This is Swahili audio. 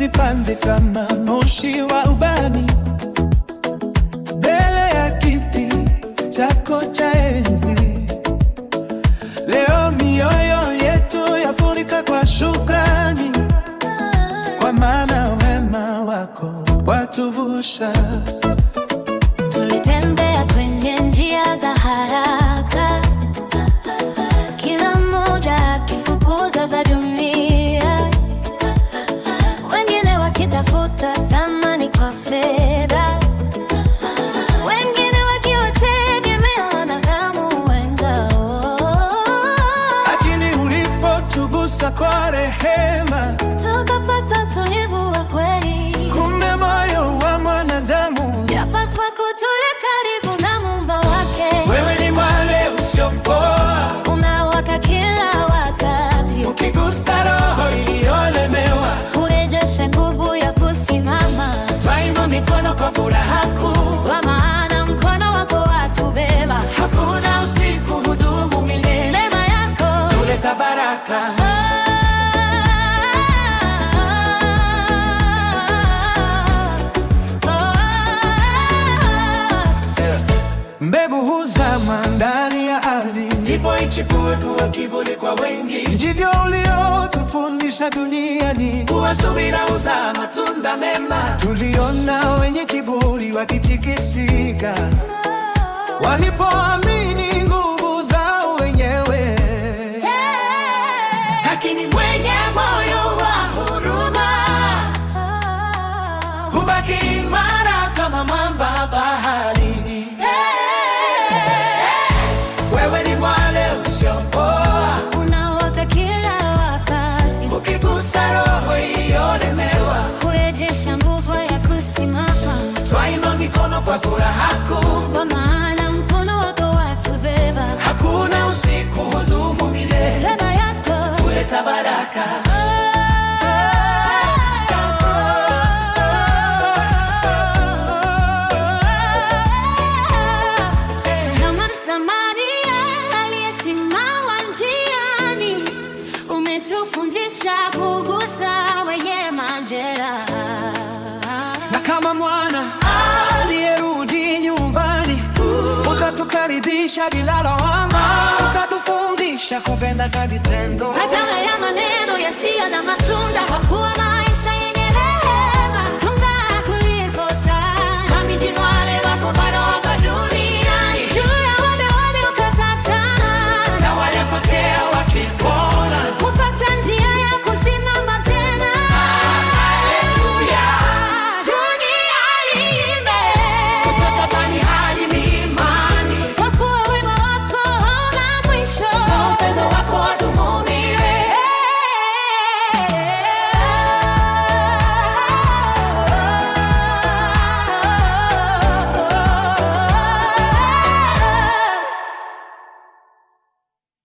zipande kama moshi wa ubani, mbele ya kiti chako cha enzi. Leo mioyo yetu yafurika kwa shukrani, kwa maana wema wako watuvusha. Tulitembea kwenye njia za haraka, kila mmoja akifukuza za dunia, wengine wakitafuta thamani kwa fedha, wengine wakiwategemea wanadamu wenzao. Lakini ulipotugusa kwa rehema, tukapata utulivu wa kweli. Kumbe moyo wa mwanadamu yapaswa kutulia karibu na Muumba wake. Wewe ni mwale usiopoa, unawaka kila wakati. ukigusa roho iliyolemewa, hurejesha nguvu ya kusimama. twainua mikono kwa furaha kuu, kwa maana mkono wako watubeba. hakuna usiku hudumu milele. Neema yako huleta baraka. Mbegu huzama ndani ya ardhi, ndipo ichipue kuwa kivuli kwa wengi. Ndivyo uliotufundisha duniani, kuwa subira huzaa matunda mema. Tuliona wenye kiburi wakitikisika, walipoamini nguvu zao wenyewe. Lakini mwenye moyo wa huruma hubaki imara kama mwamba baharini. Wewe ni mwale usiopoa, unawaka kila wakati. ukigusa roho iliyolemewa, hurejesha nguvu ya kusimama. twainua mikono kwa furaha kuu, kwa maana mkono wako watubeba. hakuna usiku hudumu milele. Neema yako huleta baraka. Kama Msamaria aliyesimama njiani, umetufundisha kugusa wenye majeraha. Na kama mwana aliyerudi nyumbani, ukatukaribisha bila lawama, ukatufundisha kupenda kwa vitendo. Badala ya maneno yasiyo na matunda.